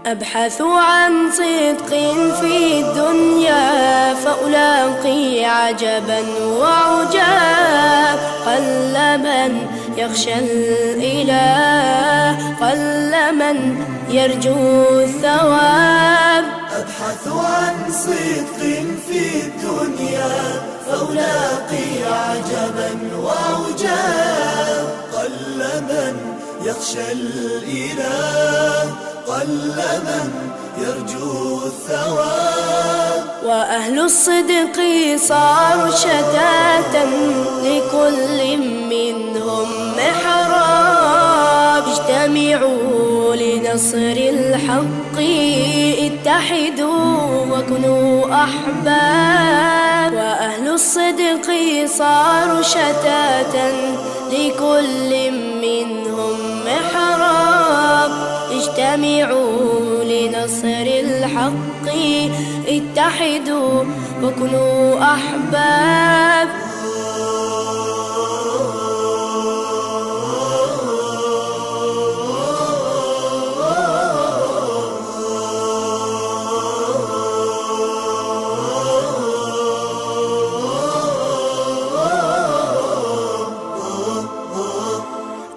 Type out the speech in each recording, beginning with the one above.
أبحث عن صدق في الدنيا فألاقي عجبا وعجاب. قل من يخشى الإله، قل من يرجو الثواب. أبحث عن صدق في الدنيا فألاقي عجبا وعجاب. قل من يخشى الإله، قل من يرجو الثواب. وأهل الصدق صاروا شتاتا لكل منهم محراب. اجتمعوا لنصر الحق، اتحدوا وكونوا أحباب. وأهل الصدق صاروا شتاتا لكل منهم محراب. اجتمعوا لنصر الحق، اتحدوا وكونوا أحباب.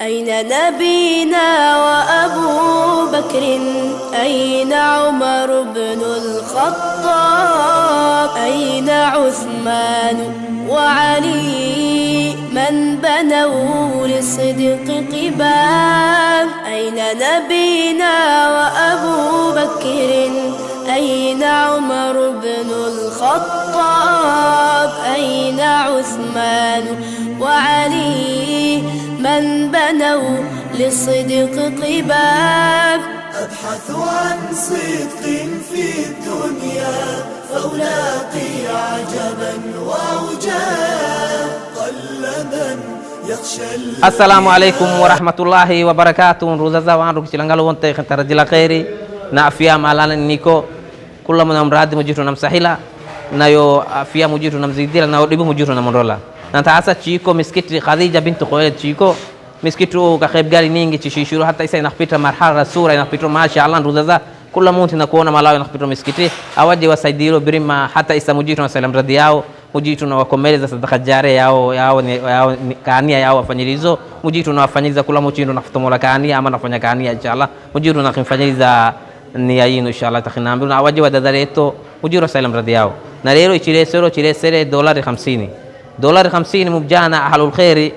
أين نبينا وأبو بكر؟ أين عمر بن الخطاب؟ أين عثمان وعلي من بنوا للصدق قباب؟ أين نبينا وأبو بكر؟ أين عمر بن الخطاب؟ أين عثمان وعلي من بنوا للصدق قباب؟ أبحث عن صدق في الدنيا فألاقي عجبا وعجاب. قل من يخشى السلام عليكم ورحمة الله وبركاته. روزا وان روك چلنگالو وانت ترجلا خيري na afia malana niko kula mna mradi mujitu na msahila nayo afia mujitu na mzidila na dibu mujitu na mondola na taasa chiko miskiti Khadija bintu Khuwailid chiko miskitu ka khaib gari ningi chishishuru hata isa inapita marhala sura inapita mashaallah ruzaza kula mtu na kuona malawi inapita miskiti awaje wasaidiro birima hata isa mujitu na salam radhi yao mujitu na wakomeleza sadaka jare yao kaania yao wafanyilizo mujitu na wafanyiliza kula mchindo na kutomola kaania ama nafanya kaania inshallah mujitu na kumfanyiliza ni yino inshallah takhinambi na awaje wadadareto mujitu salam radhi yao na leo chilesere $50 mubjana ahlul khairi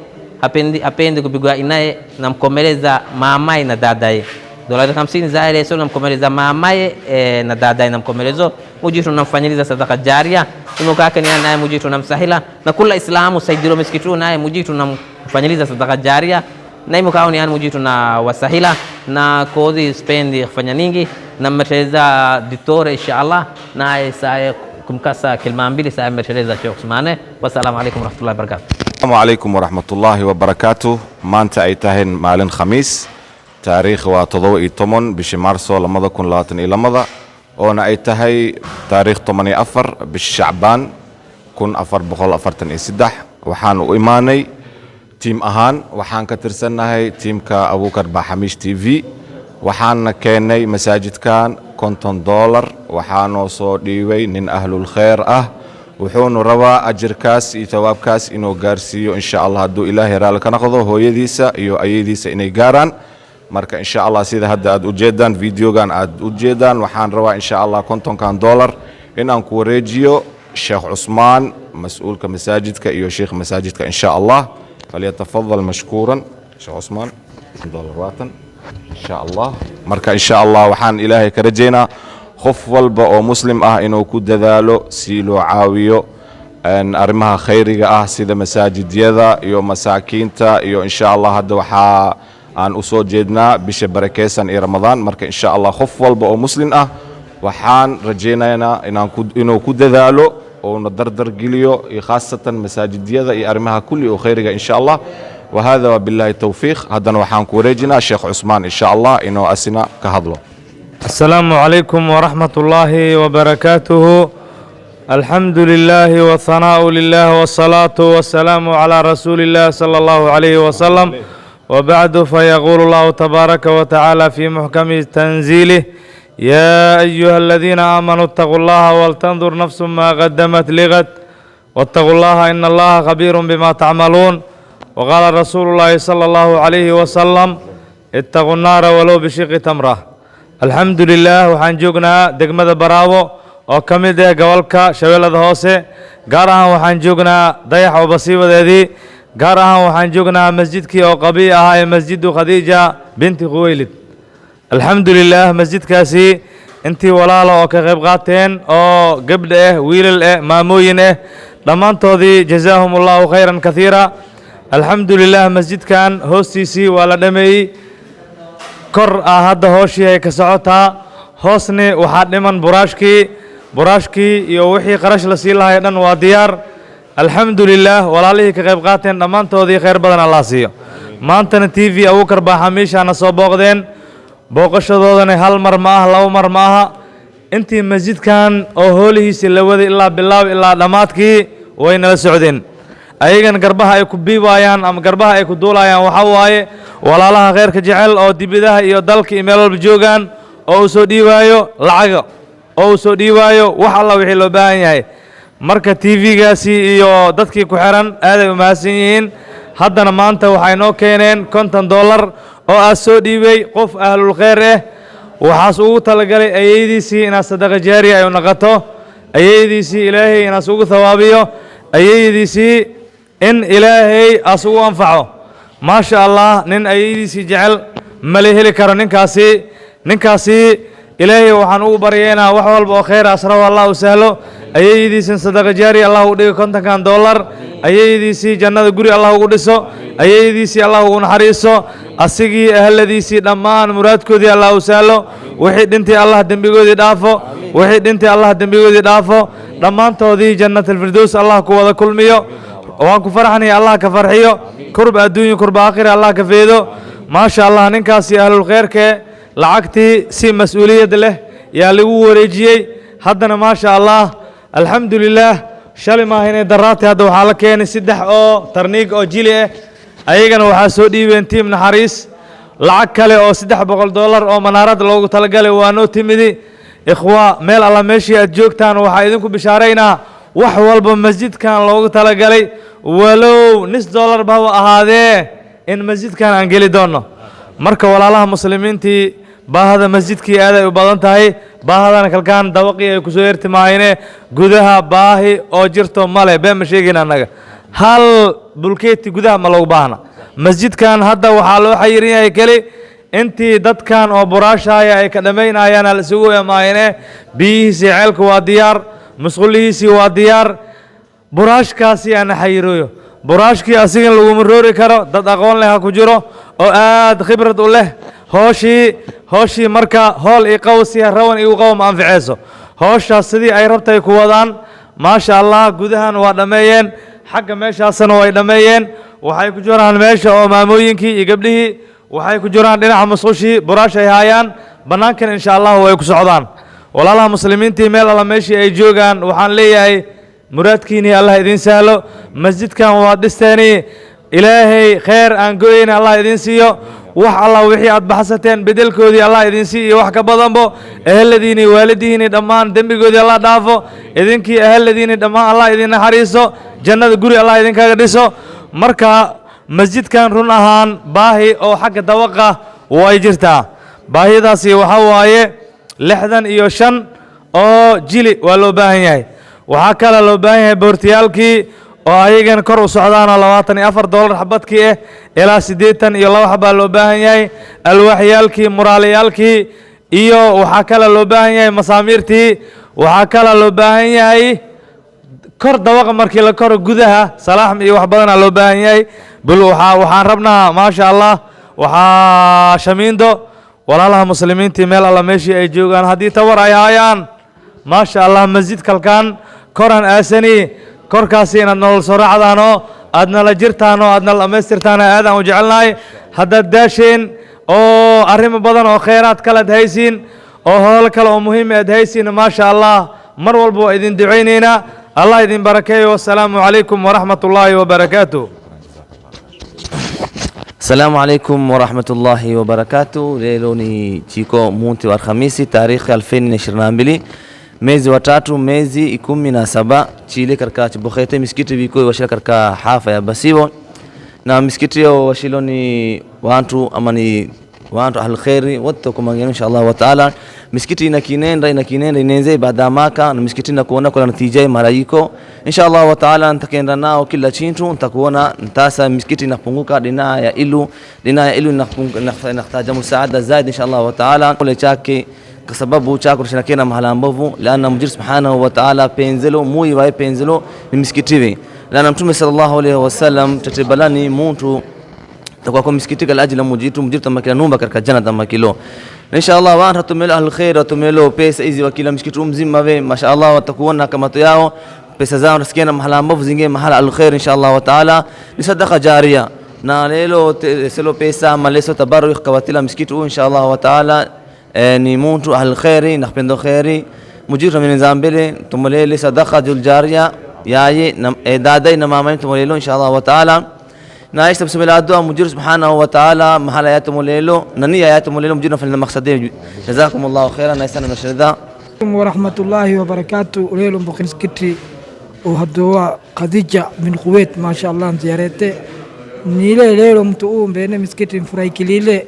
apende kupigwa inaye na mkomeleza maamaye na dadaye $50 zaile sio na mkomeleza maamaye na dadaye na mkomelezo mujitu namfanyiliza sadaka jaria imokaka ni naye mujitu namsahila na kula islamu saidiro miskitu naye mujitu namfanyiliza sadaka jaria na imokao ni mujitu na wasahila na kozi spendi kufanya ningi na mteleza ditore inshallah naye saa kumkasa kilma mbili saa mteleza Sheikh Usmane. Wassalamu alaykum warahmatullahi wabarakatuh. السلام عليكم ورحمة الله وبركاته. مانتا ايتاهن مالين خميس تاريخ وتضوئي طمن بش مارسو لمضى كن لاتن إلى مضى وانا ايتاهي تاريخ طمني أفر بالشعبان كن أفر بخول أفرتن إسدح وحان وإيماني تيم أهان وحان كترسنهي تيم كأبو كربا حميش تي في وحان كيني مساجد كان $50 وحانو صو ديوي نين أهل الخير wuxuuna rabaa ajirkaas iyo tawaabkaas inuu gaarsiiyo insha Allah hadduu ilaahay raali ka noqdo hooyadiisa iyo ayadiisa inay gaaraan marka insha Allah sida hadda aad u jeedaan videogan aad u jeedaan waxaan rabaa insha Allah $50 in aan ku wareejiyo Sheikh Usman mas'uulka masaajidka iyo sheekh masaajidka insha Allah falyatafaddal mashkuran Sheikh Usman $1 waatan insha Allah marka insha Allah waxaan ilaahay ka rajeynaa qof walba oo muslim inuu ku dadaalo si loo caawiyo arrimaha khayriga sida masaajidyada iyo masaakiinta iyo insha Allah hadda waxa aan u soo jeednaa bisha barakeysan ee Ramadaan marka insha Allah qof walba oo muslim waxaan rajeynaynaa inuu ku dadaalo oo na dardar geliyo iyo khaasatan masaajidyada iyo arrimaha kulli oo khayriga insha Allah وهذا وبالله التوفيق هذا وحان كوريجنا الشيخ عثمان إن شاء الله إنه أسنا كهضله. السلام عليكم ورحمة الله وبركاته. الحمد لله والثناء لله والصلاة والسلام على رسول الله صلى الله عليه وسلم وبعد فيقول الله تبارك وتعالى في محكم تنزيله يا أيها الذين آمنوا اتقوا الله ولتنظر نفس ما قدمت لغد واتقوا الله إن الله خبير بما تعملون وقال رسول الله صلى الله عليه وسلم اتقوا النار ولو بشق تمرة الحمد لله وحان جوجنا دقمة براوو oo ka mid ah gobolka Shabeellada Hoose gaar ahaan waxaan joognaa dayax oo basiibadeedii gaar ahaan waxaan joognaa masjidkii oo qabii ahaa ee masjidu Khadiija binti Khuwaylid alxamdulillaah masjidkaasi intii walaalo oo ka qayb qaateen oo gabdha ah wiilal ah maamooyin ah dhammaantoodii jazaahumullahu khayran kathiira alxamdulillaah masjidkan hoostiisii waa la dhameeyey kor hadda hooshii ay ka socotaa hoosne waxaa dhiman buraashkii iyo wixii qarash la sii lahay dhan waa diyaar alxamdulillaah walaalihii ka qayb qaateen dhammaantoodii khayr badan allah siiyo maantana TV Abuukar baa xamiishaana soo booqdeen booqashadoodana hal mar ma aha laba mar ma aha intii masjidkan oo hoolihiisa la waday ilaa bilaaw ilaa dhammaadkii way nala socdeen ayagan garbaha ay ku biibayaan ama garbaha ay ku duulayaan waxa waaye walaalaha khayrka jecel oo dibidaha iyo dalka iyo meel walba joogaan oo uu soo dhiibaayo lacaga oo uu soo dhiibaayo wax alla wixii loo baahan yahay marka TV-gaasi iyo dadkii ku xiran aaday u mahadsan yihiin haddana maanta waxay noo keeneen $50 oo aad soo dhiibay qof ahlul khayr ah waxaas ugu talagalay ayaydiisii inaad sadaqa jaariya ay u noqoto ayaydiisii ilaahay inaas ugu thawaabiyo ayaydiisii in ilaahay as ugu anfaco maasha allah nin ayaydiisii jecel mala heli karo ninkaasi ilaahay waxaan ugu baryeynaa wax walba oo khayr asra wallahu sahlo ayaydiisin sadaqa jaari allah u dhigo $50 ayaydiisii jannada guri allah ugu dhiso ayaydiisii allah ugu naxariiso asigii ahladiisii dhammaan muraadkoodii allah u sahlo wixii dhintay allah dembigoodii dhaafo dhammaantoodii jannatul firdaws allah ku wada kulmiyo waan ku farxanahay allah ka farxiyo kurba adduunyo kurba aakhira allah ka feedo maasha allah ninkaasi ahlul khayrka lacagtii si mas'uuliyad leh yaa lagu wareejiyey haddana maasha allah alxamdulillaah shalay maaha inay daraatay hadda waxaa la keenay 3 oo tarniig oo jili ah ayagana waxaa soo dhiibeen tiim naxariis lacag kale oo $300 oo manaarad loogu talagalay waa noo timidi ikhwa meel alla meeshii aad joogtaan waxaa idinku bishaaraynaa wax walba masjidkan loogu talagalay walow $1 baba ahaadee in masjidkan aan geli doono marka walaalaha muslimiintii baahada masjidkii aad ay u badan tahay baahadana kalkaan dabaqii ay ku soo yertimaayeen gudaha baahi oo jirto male been ma sheegin anaga hal bulkeeti gudaha ma loogu baahna masjidkan hadda waxaa loo xayirin yahay keli intii dadkan oo buraashaya ay ka dhamaynayaan la isugu imaayeen biyihiisii ceelka waa diyaar musqulihiisii waa diyaar buraashkaasi aan xayirooyo buraashkii asigan lagu maroori karo dad aqoon leh ku jiro oo aad khibrad u leh hooshii marka hool i qawsi rawan igu qawm anficeyso hooshaas sidii ay rabtay ku wadaan maasha allah gudahan waa dhameeyeen xagga meeshaasna way dhameeyeen waxay ku jiraan meesha oo maamooyinkii iyo gabdhihii waxay ku jiraan dhinaca musqushii buraash ay haayaan banaankan insha allah way ku socdaan walaalaha muslimiintii meel alla meeshii ay joogaan waxaan leeyahay muraadkiini allah idin sahlo masjidkan waa dhisteeni ilaahay khayr aan go'ayna allah idin siiyo wax allah wixii aad baxsateen bedelkoodii allah idin siiyo wax ka badanbo ahladiini waalidiini dhammaan dembigoodii allah dhaafo idinkii ahladiini dhammaan allah idin naxariiso jannada guri allah idinkaga dhiso marka masjidkan run ahaan baahi oo xagga dawaqa way jirtaa baahiyadaasi waxa waaye 65 oo jili waa loo baahan yahay waxaa kale loo baahan yahay boortiyaalkii oo ayagan kor u socdaan oo $24 xabadkii ah ilaa 82 xabaa loo baahan yahay alwaaxyaalkii muraalayaalkii iyo waxaa kale loo baahan yahay masaamiirtii waxaa kale loo baahan yahay kor dawaqa markii la koro gudaha salaax iyo wax badan loo baahan yahay bal waxaan rabnaa maasha allah waxaa shamiindo walaalaha muslimiintii meel alla meeshii ay joogaan haddii tawar ay haayaan maasha allah masjid kalkaan koran aasani korkaasi inaad nolol soo raacdaanoo aad nala jirtaanoo aad nala dhammaystirtaan aad aan u jecelnahay haddaad daasheen oo arrimo badan oo khayraad kale aad haysiin oo howl kale oo muhiim aad haysiin maasha allah mar walba waa idin ducaynaynaa allah idin barakeeyo wassalaamu calaykum waraxmat ullaahi wabarakaatuh Assalamu alaikum warahmatullahi wabarakatuh. Leo ni chiko munti wa Alhamisi tarikhi 2022 mwezi wa 3 mwezi 17 chile katika Chibokhete misikiti biko washila katika hafa ya Basiwo na misikiti yo washilo ni watu amani watu ahlkhairi wote kwa maneno inshallah wa taala. Misikiti inakinenda inenze baada maka na misikiti na kuona kwa natija maraiko inshallah wa taala. Nitakenda nao kila chintu nitakuona ntasa misikiti inapunguka dina ya ilu inahitaji msaada zaidi inshallah wa taala kule chake kwa sababu chako tunashirikiana mahala mbovu laana mujir subhanahu wa taala penzelo mui wa penzelo ni misikiti laana mtume sallallahu alayhi wasallam tatibalani mtu kwa misikiti kwa ajili ya mujir tamakila numba katika janna tamakilo inshallah. Wa tumelo alkhair tumelo pesa hizi wa kila msikiti mzima we mashaallah watakuona kama to yao pesa zao nasikiana mahala mbovu zingie mahala alkhair inshallah wa taala ni sadaqa jariya na lelo selo pesa maleso tabarruk kawatila msikiti inshallah wa taala ni mtu alkhairi na pendo khairi mujir min zambele tumolele sadaqa jariya yaye dada na mama tumolelo inshallah wa taala na aisha bismillah dua mujir subhanahu wa ta'ala mahala yatumulelo na nia yatumulelo mujirna fil maqsadin jazakumullahu khairan na sana nashida wa rahmatullahi wa barakatuh. Lelo mbokinskiti uhadwa Khadija min Kuwait mashaallah ziyarete nile lelo mtu mbene miskiti mfurahikilile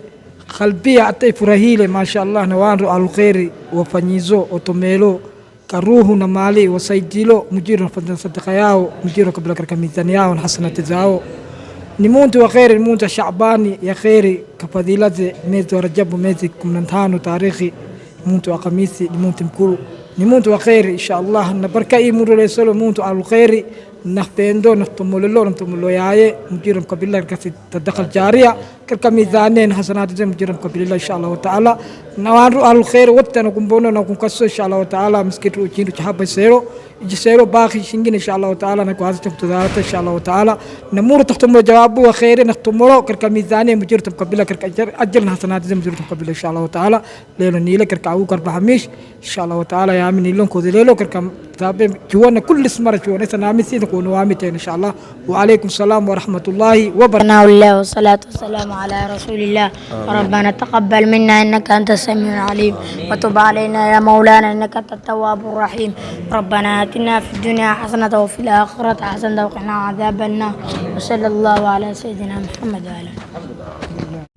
qalbia atafurahile mashaallah na wandu alkhairi wafanyizo otomelo karuhu na mali wasaidilo mujirna fadlan sadaqa yao mujirna kabla katika mizani yao na hasanati zao ni muntu wa khairi muntu Shaabani ya khairi kafadilati mwezi wa Rajab mwezi 15 tarikhi muntu wa Khamisi ni muntu mkuu ni muntu wa khairi inshallah na baraka imuru lesolo muntu al khairi نحتندو نحتمللو نحتملو ياي مجرم قبيلة كسي تدخل جارية كميزانين حسنات زي مجرم قبيلة إن شاء الله تعالى نوانرو على الخير وقتنا كمبونا نكون كسو إن شاء الله تعالى مسكتو جينو تحب يسيرو يجسيرو باقي شينجين إن شاء الله تعالى نكوازي تفتدارات إن شاء الله تعالى نمور تحتملو جوابو وخير نحتملو كميزانين مجرم قبيلة أجل حسنات زي مجرم قبيلة إن شاء الله تعالى ليلو نيلة كركعو كربحميش إن شاء الله تعالى يا من يلون كذليلو كركم تابع جوانا كل اسمر جوانا سنامسين نكون وامتين إن شاء الله. وعليكم السلام ورحمة الله وبركاته. الله والصلاة والسلام على رسول الله. ربنا تقبل منا إنك أنت السميع العليم وتب علينا يا مولانا إنك أنت التواب الرحيم. ربنا آتنا في الدنيا حسنة وفي الآخرة حسنة وقنا عذاب النار وصلى الله على سيدنا محمد وعلى آله.